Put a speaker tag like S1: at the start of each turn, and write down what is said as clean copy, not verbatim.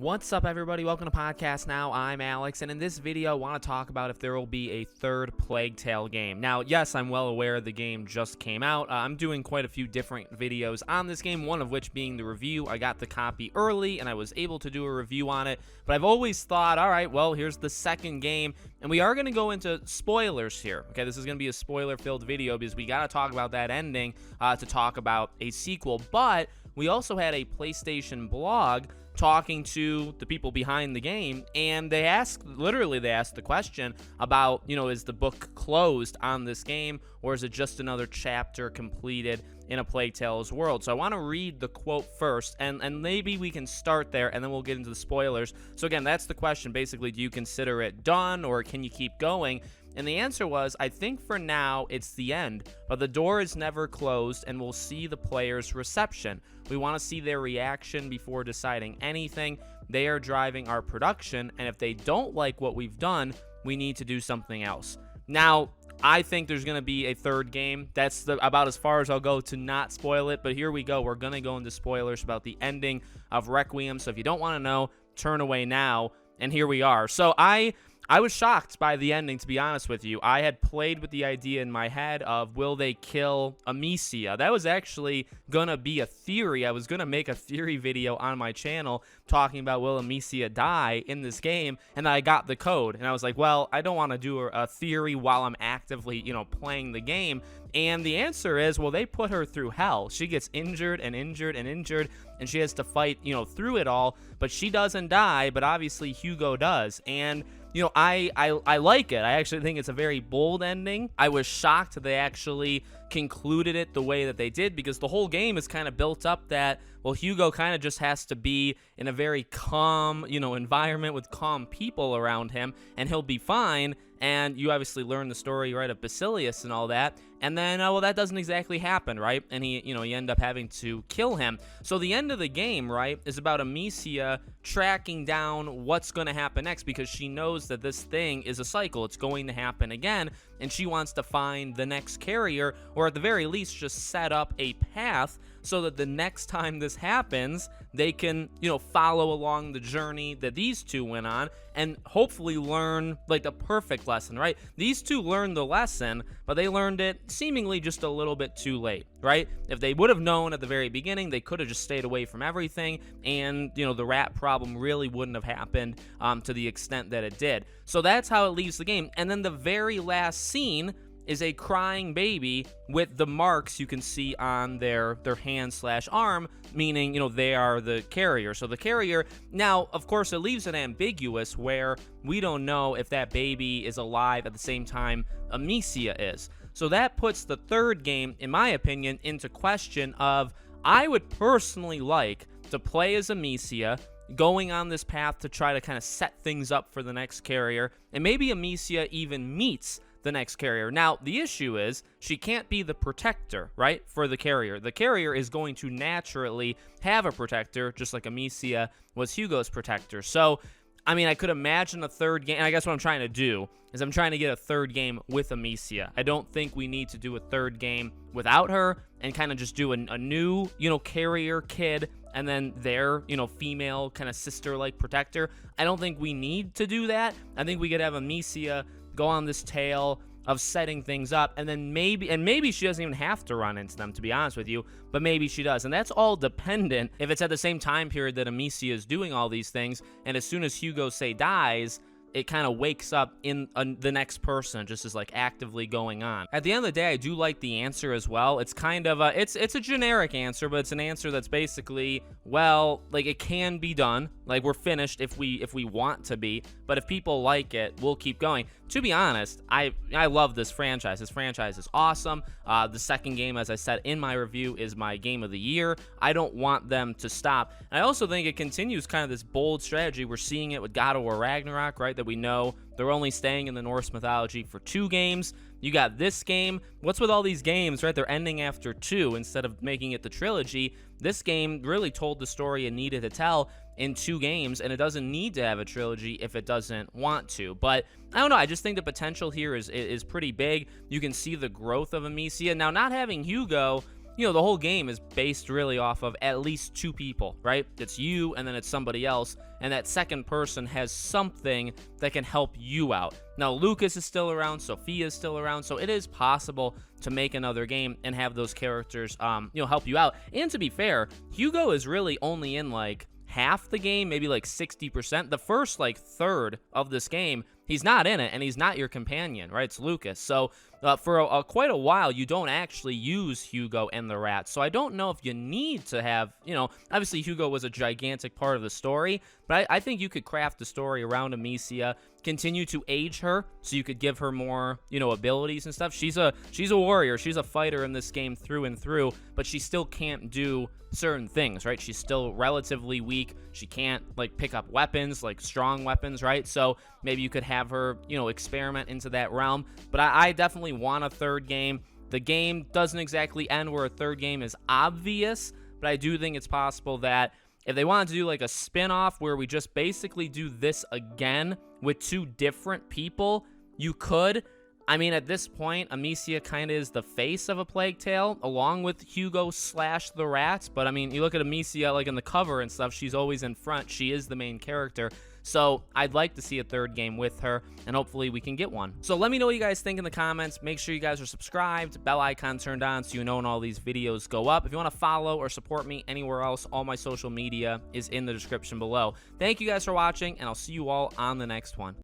S1: What's up, everybody? Welcome to Podcast Now. I'm Alex, and in this video, I want to talk about if there will be a third Plague Tale game. Now, yes, I'm well aware the game just came out. I'm doing quite a few different videos on this game, one of which being the review. I got the copy early, and I was able to do a review on it, but I've always thought, all right, well, here's the second game, and we are going to go into spoilers here. Okay, this is going to be a spoiler-filled video because we got to talk about that ending to talk about a sequel, but we also had a PlayStation blog talking to the people behind the game, and they asked the question about, is the book closed on this game, or is it just another chapter completed in a Plague Tale's world? So I want to read the quote first, and maybe we can start there, and then we'll get into the spoilers. So again, that's the question. Basically, do you consider it done, or can you keep going? And the answer was, I think for now it's the end, but the door is never closed, and we'll see the players' reception. We want to see their reaction before deciding anything. They are driving our production, and if they don't like what we've done, we need to do something else. Now, I think there's going to be a third game. That's about as far as I'll go to not spoil it, but here we go. We're going to go into spoilers about the ending of Requiem, so if you don't want to know, turn away now, and here we are. So I was shocked by the ending, to be honest with you. I had played with the idea in my head of, will they kill Amicia? That was actually going to be a theory. I was going to make a theory video on my channel talking about, will Amicia die in this game? And I got the code, and I was like, well, I don't want to do a theory while I'm actively, playing the game. And the answer is, well, they put her through hell. She gets injured and injured and injured, and she has to fight, through it all. But she doesn't die, but obviously Hugo does. And I like it. I actually think it's a very bold ending. I was shocked that they actually concluded it the way that they did, because the whole game is kind of built up that, well, Hugo kind of just has to be in a very calm, environment with calm people around him, and he'll be fine. And you obviously learn the story, right, of Basilius and all that. And then, well, that doesn't exactly happen, right? And you end up having to kill him. So the end of the game, right, is about Amicia tracking down what's going to happen next, because she knows that this thing is a cycle. It's going to happen again, and she wants to find the next carrier, or at the very least, just set up a path so that the next time this happens, they can, follow along the journey that these two went on and hopefully learn, like, the perfect lesson, right? These two learned the lesson, but they learned it seemingly just a little bit too late, right? If they would have known at the very beginning, they could have just stayed away from everything, and, the rat problem really wouldn't have happened to the extent that it did. So that's how it leaves the game. And then the very last scene is a crying baby with the marks you can see on their hand/arm, meaning, they are the carrier. So the carrier, now, of course, it leaves it ambiguous where we don't know if that baby is alive at the same time Amicia is. So that puts the third game, in my opinion, into question of, I would personally like to play as Amicia, going on this path to try to kind of set things up for the next carrier, and maybe Amicia even meets the next carrier. Now, the issue is she can't be the protector, right, for the carrier. The carrier is going to naturally have a protector, just like Amicia was Hugo's protector. So, I could imagine a third game, and I guess what I'm trying to do is I'm trying to get a third game with Amicia. I don't think we need to do a third game without her and kind of just do a new, carrier kid, and then their, female kind of sister-like protector. I don't think we need to do that. I think we could have Amicia go on this tale of setting things up, and then maybe she doesn't even have to run into them, to be honest with you, but maybe she does. And that's all dependent if it's at the same time period that Amicia is doing all these things, and as soon as Hugo, say, dies, it kind of wakes up in the next person, just is like actively going on. At the end of the day, I do like the answer as well. It's kind of it's a generic answer, but it's an answer that's basically, well, like, it can be done. Like, we're finished if we want to be, but if people like it, we'll keep going. To be honest, I love this franchise. This franchise is awesome. The second game, as I said in my review, is my game of the year. I don't want them to stop. And I also think it continues kind of this bold strategy. We're seeing it with God of War Ragnarok, right? That we know they're only staying in the Norse mythology for 2 games. You got this game. What's with all these games, right? They're ending after 2 instead of making it the trilogy. This game really told the story it needed to tell in 2 games, and it doesn't need to have a trilogy if it doesn't want to. But I don't know, I just think the potential here is pretty big. You can see the growth of Amicia. Now, not having Hugo, the whole game is based really off of at least two people, right? It's you and then it's somebody else, and that second person has something that can help you out. Now, Lucas is still around, Sophia is still around, so it is possible to make another game and have those characters, help you out. And to be fair, Hugo is really only in like half the game, maybe like 60%. The first like third of this game, he's not in it, and he's not your companion, right? It's Lucas. So for quite a while, you don't actually use Hugo and the rats. So I don't know if you need to have, obviously Hugo was a gigantic part of the story, but I think you could craft the story around Amicia, continue to age her so you could give her more, abilities and stuff. She's a warrior. She's a fighter in this game through and through, but she still can't do certain things, right? She's still relatively weak. She can't like pick up weapons, like strong weapons, right? So maybe you could have her, experiment into that realm. But I definitely want a third game. The game doesn't exactly end where a third game is obvious, but I do think it's possible that if they wanted to do like a spin-off where we just basically do this again with two different people, you could. I mean, at this point, Amicia kind of is the face of A Plague Tale, along with Hugo / the rats. But I mean, you look at Amicia, like in the cover and stuff, she's always in front. She is the main character. So I'd like to see a third game with her, and hopefully we can get one. So let me know what you guys think in the comments. Make sure you guys are subscribed, bell icon turned on so you know when all these videos go up. If you want to follow or support me anywhere else, all my social media is in the description below. Thank you guys for watching, and I'll see you all on the next one.